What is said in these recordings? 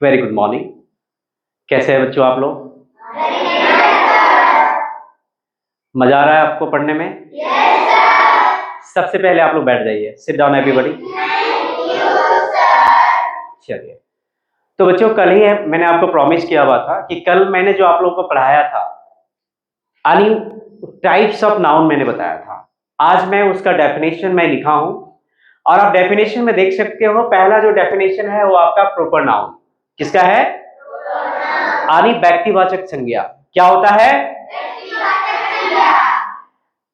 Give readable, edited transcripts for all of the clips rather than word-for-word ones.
Very good morning. कैसे हैं बच्चों आप लोग? मजा आ रहा है आपको पढ़ने में? सबसे पहले आप लोग बैठ जाइए। Sit down everybody. चलिए, तो बच्चों कल ही मैंने आपको प्रॉमिस किया हुआ था कि कल मैंने जो आप लोगों को पढ़ाया था यानी टाइप्स ऑफ नाउन मैंने बताया था। आज मैं उसका डेफिनेशन मैं लिखा हूं और आप डेफिनेशन में देख सकते हो। पहला जो डेफिनेशन है वो आपका प्रोपर नाउन किसका है? यानी व्यक्तिवाचक संज्ञा। क्या होता है?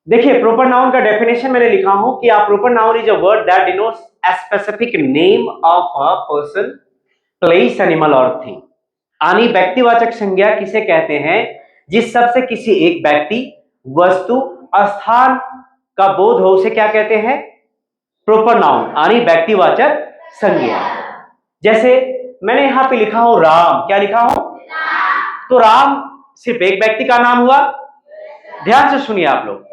देखिए, प्रोपर नाउन का डेफिनेशन मैंने लिखा हूं कि a proper noun is a word that denotes a specific name of a person, place, animal or thing। यानी व्यक्तिवाचक संज्ञा किसे कहते हैं? जिस शब्द से किसी एक व्यक्ति, वस्तु, स्थान का बोध हो उसे क्या कहते हैं? प्रोपर नाउन यानी व्यक्तिवाचक संज्ञा। जैसे मैंने यहां पे लिखा हूं राम। क्या लिखा हूं? तो राम सिर्फ एक व्यक्ति का नाम हुआ? ध्यान से सुनिए आप लोग,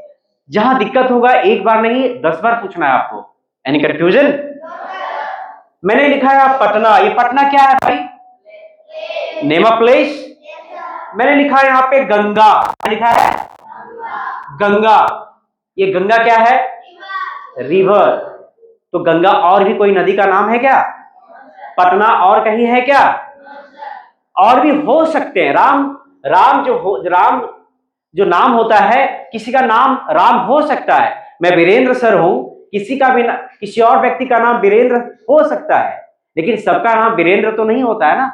जहां दिक्कत होगा एक बार नहीं 10 बार पूछना है आपको। Any confusion? मैंने लिखा है पटना। ये पटना क्या है भाई? Name of place. मैंने लिखा है यहाँ पे गंगा। क्या लिखा है? गंगा। ये गंगा क्या है? रिवर। तो गंगा और भी कोई नदी का नाम है क्या? पटना और कहीं है क्या? और भी हो सकते हैं। राम जो नाम होता है, किसी का नाम राम हो सकता है। मैं वीरेंद्र सर हूं, किसी का भी किसी और व्यक्ति का नाम वीरेंद्र हो सकता है, लेकिन सबका नाम वीरेंद्र तो नहीं होता है ना।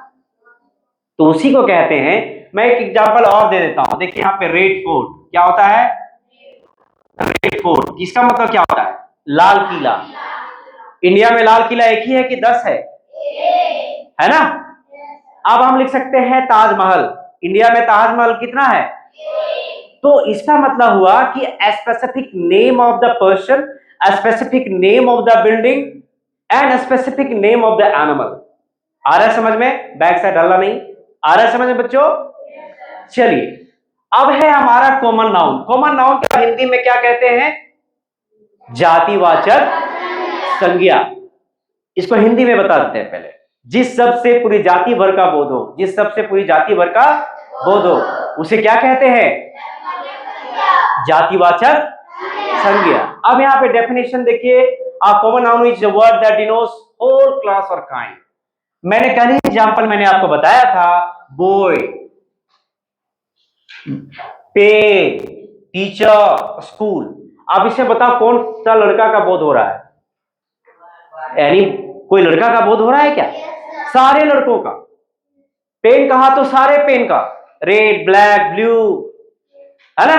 तो उसी को कहते हैं। मैं एक एग्जांपल और दे देता हूं। देखिए यहाँ पे रेड फोर्ट। क्या होता है? रेड फोर्ट इसका मतलब क्या होता है? लाल किला। इंडिया में लाल किला एक ही है कि 10 है ना? अब हम लिख सकते हैं ताजमहल। इंडिया में ताजमहल कितना है? तो इसका मतलब हुआ कि a specific name of the person, a specific name of the building and a specific name of the animal। आ रहा है समझ में? बैक साइड डालना नहीं। आ रहा है समझ में बच्चों? चलिए, अब है हमारा कॉमन नाउन। कॉमन नाउन का हिंदी में क्या कहते हैं? जातिवाचक संज्ञा। इसको हिंदी में बता देते हैं पहले। जिस शब्द से पूरी जाति भर का बोध हो, जिस शब्द से पूरी जाति भर का बोध हो उसे क्या कहते हैं? जातिवाचक संज्ञा। अब यहाँ पे डेफिनेशन देखिए, a common noun is a word that denotes whole class or kind। मैंने कल ही एग्जांपल मैंने आपको बताया था, बॉय, पेन, टीचर, स्कूल। अब इसे बताओ कौन सा लड़का का बोध हो रहा है? यानी कोई लड़का का बोध हो रहा है क्या? सारे लड़कों का। पेन कहा तो सारे पेन का, रेड, ब्लैक, ब्लू, है ना?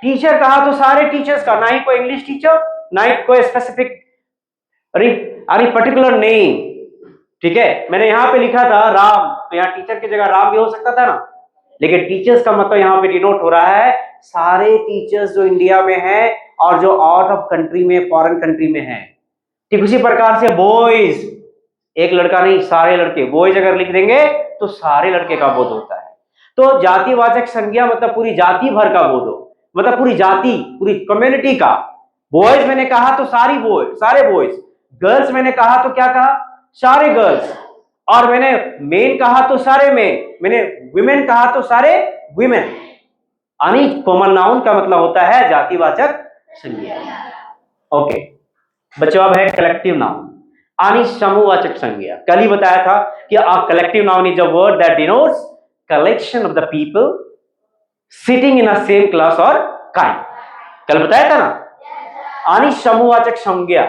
टीचर कहा तो सारे टीचर्स का, ना ही कोई इंग्लिश टीचर, ना ही कोई स्पेसिफिक पर्टिकुलर नेम। ठीक है, मैंने यहां पे लिखा था राम, तो यहां टीचर की जगह राम भी हो सकता था ना। लेकिन टीचर्स का मतलब यहां पे डिनोट हो रहा है सारे टीचर्स जो इंडिया में हैं और जो आउट ऑफ कंट्री में, फॉरेन कंट्री में हैं। ठीक उसी प्रकार से बॉयज, एक लड़का नहीं सारे लड़के। बॉयज अगर लिख देंगे तो सारे लड़के का बोध होता है। तो जातिवाचक संज्ञा मतलब पूरी जाति भर का बोध हो, मतलब पूरी जाति, पूरी कम्युनिटी का। बॉयज मैंने कहा तो सारे बॉयज। गर्ल्स मैंने कहा तो क्या कहा? सारे गर्ल्स। और मैंने मेन कहा तो सारे मेन। मैंने विमेन कहा तो सारे विमेन। यानी कॉमन नाउन का मतलब होता है जातिवाचक संज्ञा। ओके बच्चों, अब है कलेक्टिव नाउन यानी समूहवाचक संज्ञा। कल ही बताया था कि a collective noun is a word that denotes collection of the people sitting in a same class or kind। कल बताया था ना? यानी समूहवाचक संज्ञा।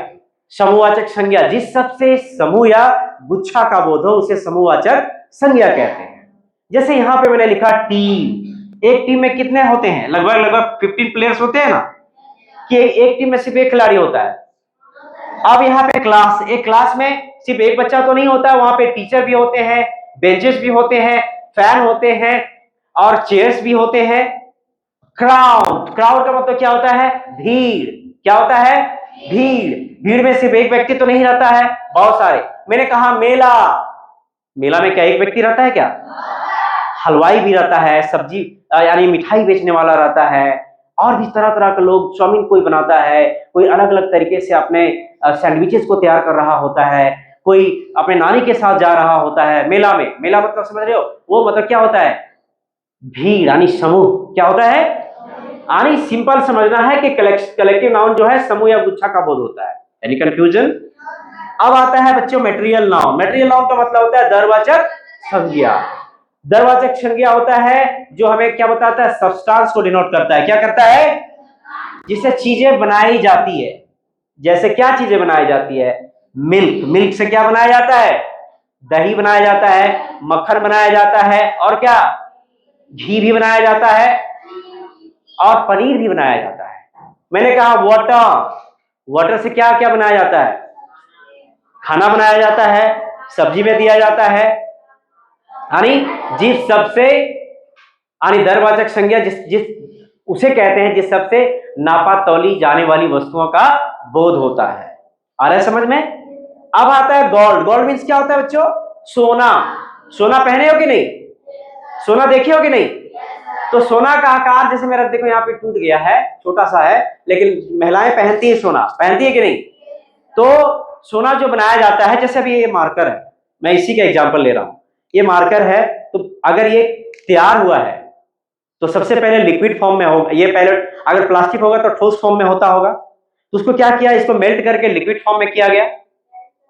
समूहवाचक संज्ञा जिस शब्द से समूह या गुच्छा का बोध हो उसे समूहवाचक संज्ञा कहते हैं। जैसे यहां पे मैंने लिखा टीम। एक टीम में कितने होते हैं? लगभग 15 प्लेयर्स होते हैं ना, कि एक टीम में सिर्फ एक खिलाड़ी होता है। अब यहाँ पे क्लास, एक क्लास में सिर्फ एक बच्चा तो नहीं होता है, वहां पे टीचर भी होते हैं, बेंचेस भी होते हैं, फैन होते हैं और चेयर्स भी होते हैं। क्राउड, क्राउड का मतलब क्या होता है? भीड़। क्या होता है? भीड़। भीड़ में सिर्फ एक व्यक्ति तो नहीं रहता है, बहुत सारे। मैंने कहा मेला, मेला में क्या एक व्यक्ति रहता है क्या? हलवाई भी रहता है, सब्जी यानी मिठाई बेचने वाला रहता है, और भी तरह तरह के लोग, चाउमीन कोई बनाता है, कोई अलग अलग तरीके से अपने सैंडविचेस को तैयार कर रहा होता है, कोई अपने नानी के साथ जा रहा होता है मेला में। मेला मतलब समझ रहे हो, वो मतलब क्या होता है, भीड़ यानी समूह। क्या होता है, यानी सिंपल समझना है कि कलेक्टिव नाउन जो है समूह या गुच्छा का बोध होता है। Any confusion? अब आता है बच्चों मटेरियल नाउन। मटेरियल नाउन का मतलब होता है दरवाचक संज्ञा। दरवाचक संज्ञा होता है जो हमें क्या बताता है, सब्सटेंस को डिनोट करता है। क्या करता है, जिससे चीजें बनाई जाती है। जैसे क्या चीजें बनाई जाती है, मिल्क, मिल्क से क्या बनाया जाता है, दही बनाया जाता है, मक्खन बनाया जाता है, और क्या, घी भी बनाया जाता है, और पनीर भी बनाया जाता है। मैंने कहा वाटर, वाटर से क्या क्या बनाया जाता है, खाना बनाया जाता है, सब्जी में दिया जाता है, यानी जिस सबसे, यानी दरवाचक संज्ञा जिस जिस उसे कहते हैं जिस सबसे नापा तौली जाने वाली वस्तुओं का बोध होता है। आ रहा है समझ में? अब आता है गोल्ड। गोल्ड मीन्स क्या होता है बच्चों, सोना। सोना पहने हो कि नहीं, सोना देखे हो कि नहीं? तो सोना का आकार जैसे मेरा देखो यहाँ पे टूट गया है, छोटा सा है, लेकिन महिलाएं पहनती है सोना, पहनती है कि नहीं? तो सोना जो बनाया जाता है, जैसे अभी ये मार्कर है, मैं इसी का एग्जांपल ले रहा हूं, ये मार्कर है, तो अगर ये तैयार हुआ है तो सबसे पहले लिक्विड फॉर्म में होगा। ये पहले अगर प्लास्टिक होगा तो ठोस फॉर्म में होता होगा, तो उसको क्या किया, इसको मेल्ट करके लिक्विड फॉर्म में किया गया,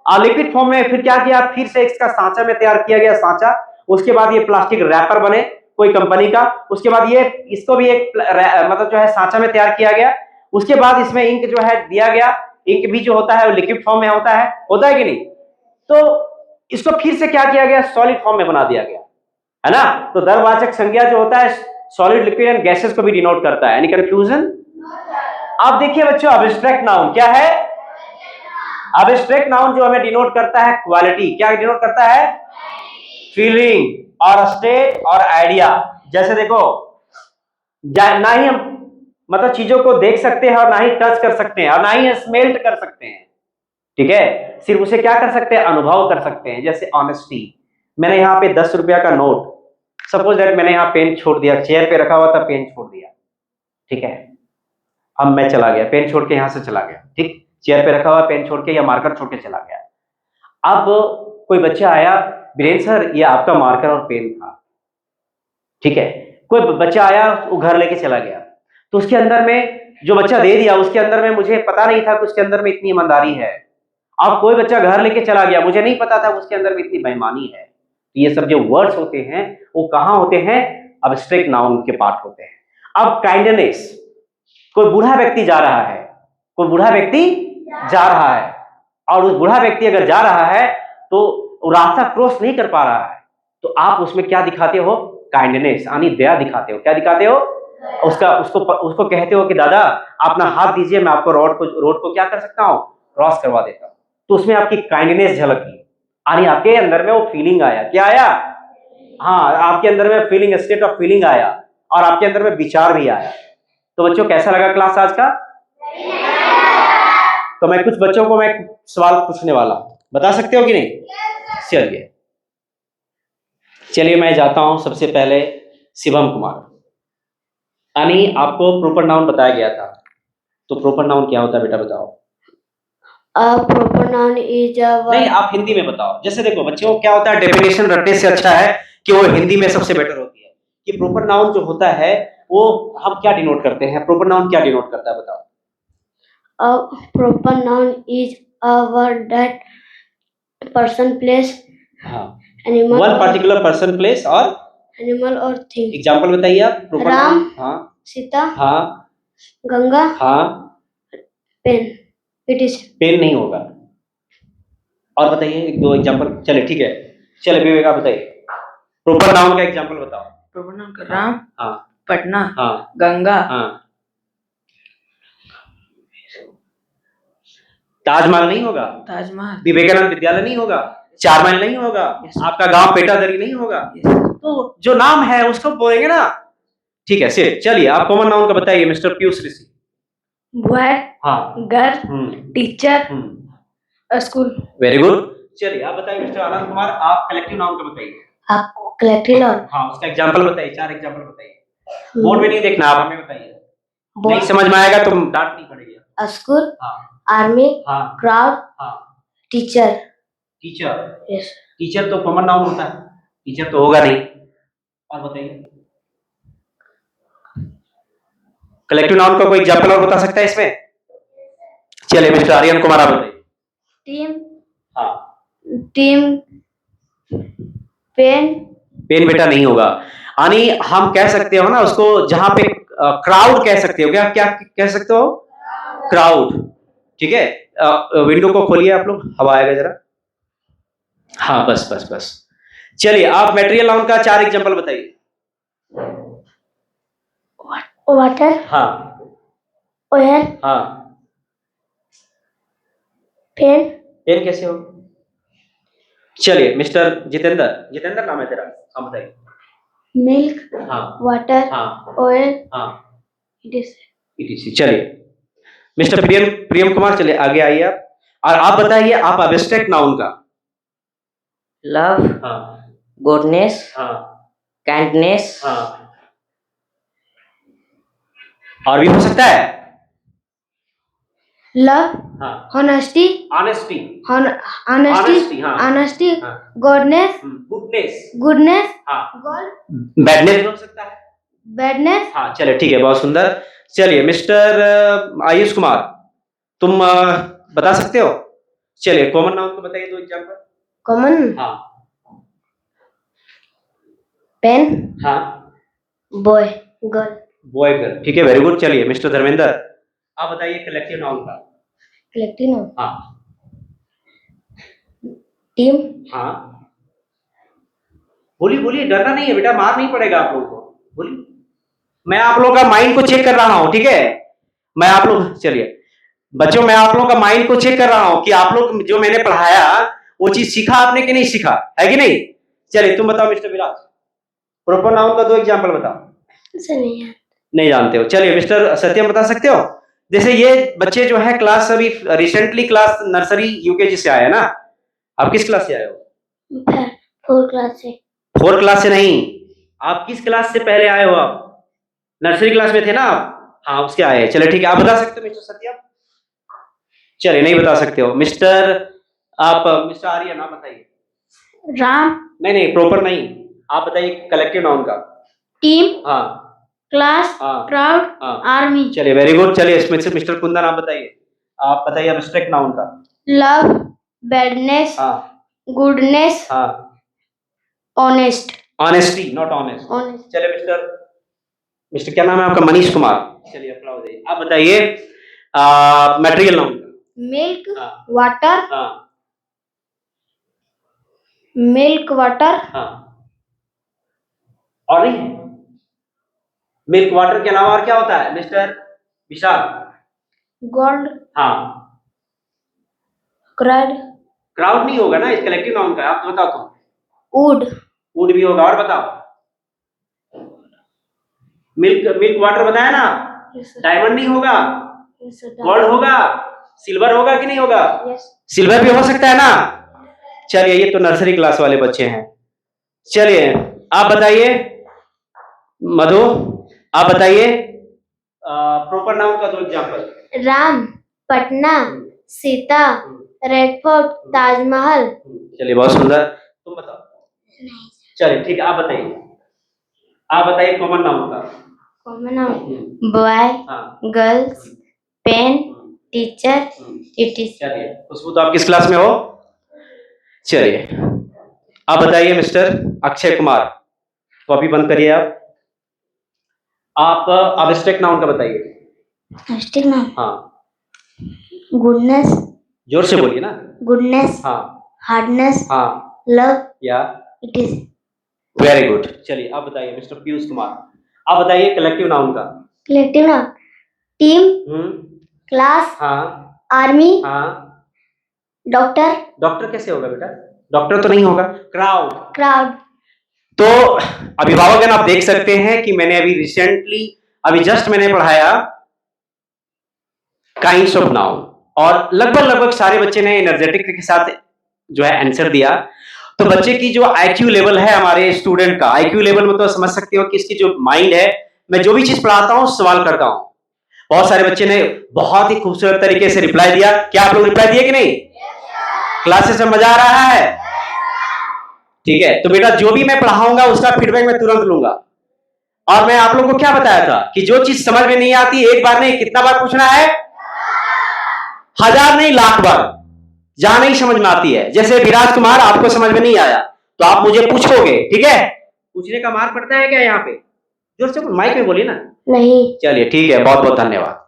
और लिक्विड फॉर्म में फिर क्या किया, फिर से इसका सांचा में तैयार किया गया, सांचा। उसके बाद ये प्लास्टिक रैपर बने कोई कंपनी का, उसके बाद ये इसको भी एक मतलब जो है सांचा में तैयार किया गया। उसके बाद इसमें इंक जो है दिया गया, इंक भी जो होता है वो लिक्विड फॉर्म में होता है कि नहीं? तो इसको फिर से क्या किया गया, सॉलिड फॉर्म में बना दिया गया, है ना? तो दरवाचक संज्ञा जो होता है सॉलिड, लिक्विड एंड गैसेस को भी डिनोट करता है। Any confusion? अब देखिए बच्चों अब्स्ट्रैक्ट नाउन क्या है। अब्स्ट्रैक्ट नाउन जो हमें डिनोट करता है क्वालिटी, क्या डिनोट करता है, फीलिंग और स्टेट और आइडिया। जैसे देखो, ना ही हम मतलब चीजों को देख सकते हैं, और ना ही टच कर सकते हैं, और ना ही स्मेल्ट कर सकते हैं, ठीक है? सिर्फ उसे क्या कर सकते हैं, अनुभव कर सकते हैं। जैसे ऑनेस्टी, मैंने यहाँ पे 10 रुपया का नोट, सपोज दैट मैंने यहाँ पेन छोड़ दिया, चेयर पे रखा हुआ था, पेन छोड़ दिया, ठीक है? अब मैं चला गया, पेन छोड़ के यहां से चला गया, ठीक, चेयर पे रखा हुआ पेन छोड़ के या मार्कर छोड़ के चला गया। अब कोई बच्चा आया, वीरेंद्र सर ये आपका मार्कर और पेन था, ठीक है? कोई बच्चा आया, वो घर लेके चला गया, तो उसके अंदर में जो बच्चा दे दिया, उसके अंदर में मुझे पता नहीं था कि उसके अंदर में इतनी ईमानदारी है। अब कोई बच्चा घर लेके चला गया, मुझे नहीं पता था उसके अंदर में इतनी बेईमानी है। ये सब जो वर्ड्स होते हैं वो कहाँ होते हैं, अब्स्ट्रैक्ट नाउन के पार्ट होते हैं। अब काइंडनेस, कोई बूढ़ा व्यक्ति जा रहा है, कोई बूढ़ा व्यक्ति जा रहा है, और उस बूढ़ा व्यक्ति अगर जा रहा है तो रास्ता क्रॉस नहीं कर पा रहा है, तो आप उसमें क्या दिखाते हो, काइंडनेस यानी दया दिखाते हो। क्या दिखाते हो, उसको कहते हो कि दादा आप अपना हाथ दीजिए, मैं आपको रोड को क्या कर सकता हूँ, क्रॉस करवा देता हूँ। तो उसमें आपकी काइंडनेस झलकी, यानी आपके अंदर में वो फीलिंग आया। क्या आया, हाँ, आपके अंदर में फीलिंग, स्टेट ऑफ फीलिंग आया, और आपके अंदर में विचार भी आया। तो बच्चों कैसा लगा क्लास आज का? तो मैं कुछ बच्चों को मैं सवाल पूछने वाला हूं, बता सकते हो कि नहीं? चलिए मैं जाता हूं। सबसे पहले शिवम कुमार, यानी आपको प्रॉपर नाउन बताया गया था, तो प्रॉपर नाउन क्या होता है बेटा, बताओ। प्रॉपर नाउन इज नहीं, आप हिंदी में बताओ। जैसे देखो बच्चों, क्या होता है, डेफिनेशन रटने से अच्छा है कि वो हिंदी में सबसे बेटर होती है कि प्रॉपर नाउन जो होता है वो हम क्या डिनोट करते हैं, प्रॉपर नाउन क्या डिनोट करता है, बताओ। Proper noun is a word that person, place, हाँ, animal, one particular person, place और एनिमल और थिंग। एग्जांपल बताइए आप। proper राम, noun, हाँ, सीता, हाँ, गंगा, हाँ, पेन। इट इज पेन नहीं होगा। और बताइए एक दो एग्जांपल। चले ठीक है, चले विवेका बताइए, प्रॉपर नाउन का एग्जांपल बताओ। प्रॉपर नाउन का राम, हाँ, पटना, हाँ, गंगा, हाँ। ताजमहल नहीं होगा, ताजमहल, विवेकानंद विद्यालय नहीं होगा, 4 माइल नहीं होगा, आपका गांव पेटादरी नहीं होगा। तो जो नाम है उसको बोलेंगे ना, ठीक है। सिर्फ चलिए आप कॉमन नाउन का बताइए मिस्टर पीयूष ऋषि। बॉय, हाँ, घर, टीचर, स्कूल। Very good. चलिए आप बताइए मिस्टर आनंद कुमार, आप कलेक्टिव नाउन का बताइए। आप कलेक्टिव नाउन, हाँ, उसका एग्जांपल बताइए, 4 एग्जांपल बताइए। बोर्ड में नहीं देखना, आप हमें बताइए। नहीं समझ में आएगा तो डांटनी पड़ेगी। a school, हाँ army, हाँ crowd, हाँ। teacher. Teacher, Yes. टीचर तो कॉमन नाउन होता है, टीचर तो होगा नहीं। और बताइए कलेक्टिव नाउन का कोई एग्जांपल और बता सकता है इसमें? चलिए मिस्टर आर्यन कुमार आप बताइए। Team, हाँ team, pen, पेन बेटा नहीं होगा। यानी हम कह सकते हो ना उसको, जहां पे क्राउड कह सकते हो, क्या क्या कह सकते हो? क्राउड। ठीक है, विंडो को खोलिए आप लोग, हवा आएगा जरा। हाँ बस बस बस। चलिए आप मटेरियल नाउन का 4 एग्जांपल बताइए। water, हाँ oil, हाँ। pen, पेन कैसे हो? चलिए मिस्टर जितेंद्र, जितेंद्र नाम है तेरा, हाँ बताइए। milk, हाँ water, हाँ oil. हाँ It is etc. चलिए मिस्टर प्रियम, प्रियम कुमार चलिए आगे आइए आप, और आप बताइए आप एब्स्ट्रैक्ट नाउन का। love, हाँ goodness, हाँ kindness, हाँ। और भी हो सकता है। love, हाँ honesty, ऑनेस्टी, honesty, Honesty, हाँ। honesty, हाँ। goodness, गुडनेस, goodness, हाँ God, बैडनेस हो सकता है। badness, हाँ चलिए ठीक है, बहुत सुंदर। चलिए मिस्टर आयुष कुमार, तुम बता सकते हो? चलिए कॉमन नाउन को बताइए 2 एग्जांपल। common, हाँ pen, हाँ boy, girl, बॉय गर्ल, ठीक है वेरी गुड। चलिए मिस्टर धर्मेंद्र आप बताइए कलेक्टिव नाउन का। collective noun, हाँ team, हाँ बोलिए बोलिए, डरना नहीं है बेटा, मार नहीं पड़ेगा आप लोगों को, बोलिए। मैं आप लोगों का माइंड को चेक कर रहा हूँ, ठीक है। मैं आप लोग, चलिए बच्चों मैं आप लोगों का माइंड को चेक कर रहा हूँ कि आप लोग जो मैंने पढ़ाया वो चीज सीखा आपने कि नहीं सीखा, है कि नहीं। चलिए तुम बताओ मिस्टर विराज, प्रॉपर नाउन का 2 एग्जांपल बताओ। ऐसा नहीं है, नहीं जानते हो, चलिए मिस्टर सत्यम बता सकते हो? जैसे ये बच्चे जो है क्लास अभी रिसेंटली क्लास नर्सरी यूकेजी से आए हैं ना, आप किस क्लास से आए हो? 4 क्लास से, 4 क्लास से नहीं, आप किस क्लास से पहले आए हो? आप नर्सरी क्लास में थे ना आप? हाँ उसके आए। चलिए ठीक है, आप बता सकते हो मिस्टर सत्यम? चलिए नहीं बता सकते हो। मिस्टर आप मिस्टर आर्यन आप बताइए। राम, नहीं नहीं प्रॉपर नहीं, आप बताइए कलेक्टिव नाउन का। टीम, हाँ क्लास, हाँ क्राउड, हाँ आर्मी, चलिए वेरी गुड। चलिए इसमें से मिस्टर कुंदन आप बताइए, आप बताइए एब्स्ट्रैक्ट नाउन का। लव, बैडनेस, हाँ गुडनेस, हाँ honest, honesty not honest. Honest, चलिए मिस्टर मिस्टर क्या नाम है आपका? मनीष कुमार। चलिए अप्लाउड दीजिए। आप बताइए मटेरियल नाउन का। मिल्क, हाँ वाटर, हाँ मिल्क, वाटर, हाँ। और नहीं है? मिल्क वाटर के अलावा और क्या होता है मिस्टर विशाल? गोल्ड, हाँ क्राउड, क्राउड नहीं होगा ना, इस कलेक्टिव नाउन का। आप तो बताओ तुम। वुड, वुड भी होगा, और बताओ। मिल्क मिल्क वाटर बताया ना, डायमंड नहीं होगा, गोल्ड होगा, सिल्वर होगा कि नहीं होगा? सिल्वर भी हो सकता है ना। चलिए ये तो नर्सरी क्लास वाले बच्चे हैं। चलिए आप बताइए मधु, आप बताइए प्रॉपर नाउन का 2 example. Ram, Patna, Sita, red fort, Taj Mahal, चलिए बहुत सुंदर, तुम बताओ। चलिए ठीक है, आप बताइए, आप बताइए कॉमन नाउन का। कॉमन नाउन, बॉय, हाँ गर्ल्स, पेन, टीचर, इटीसी। चलिए खुशबू तो आप किस क्लास में हो? चलिए आप बताइए मिस्टर अक्षय कुमार, कॉपी बंद करिए आप एब्स्ट्रैक्ट नाउन का बताइए। स्टिक नाउन, हाँ गुडनेस, जोर से बोलिए ना। गुडनेस, हाँ हार्डनेस, हाँ लव, या इटीसी। Very good. चलिए आप बताइए मिस्टर पीयूष कुमार, आप बताइए कलेक्टिव नाउन का। कलेक्टिव नाउन, टीम, क्लास, हाँ आर्मी, हाँ। डॉक्टर, डॉक्टर कैसे होगा बेटा? डॉक्टर तो नहीं होगा। क्राउड, क्राउड, तो अभिभावकगण आप देख सकते हैं कि मैंने अभी रिसेंटली अभी जस्ट मैंने पढ़ाया काइंड्स ऑफ नाउन, और लगभग सारे बच्चे ने एनर्जेटिक के साथ जो है आंसर दिया। तो बच्चे की जो आईक्यू लेवल है, हमारे स्टूडेंट का आईक्यू लेवल, मतलब समझ सकते हो कि इसकी जो माइंड है, मैं जो भी चीज पढ़ाता हूँ सवाल करता हूँ, बहुत सारे बच्चे ने बहुत ही खूबसूरत तरीके से रिप्लाई दिया। क्या आप लोग रिप्लाई दिए कि नहीं? क्लासेस में मजा आ रहा है? ठीक है, तो बेटा जो भी मैं पढ़ाऊंगा उसका फीडबैक मैं तुरंत लूंगा। और मैं आप लोगों को क्या बताया था कि जो चीज समझ में नहीं आती एक बार नहीं, कितना बार पूछना है? 1000 नहीं, लाख बार। जहां नहीं समझ में आती है, जैसे विराज कुमार आपको समझ में नहीं आया तो आप मुझे पूछोगे, ठीक है? पूछने का मार पड़ता है क्या यहाँ पे? जोर से माइक में बोलिए ना। नहीं। चलिए ठीक है, बहुत बहुत धन्यवाद।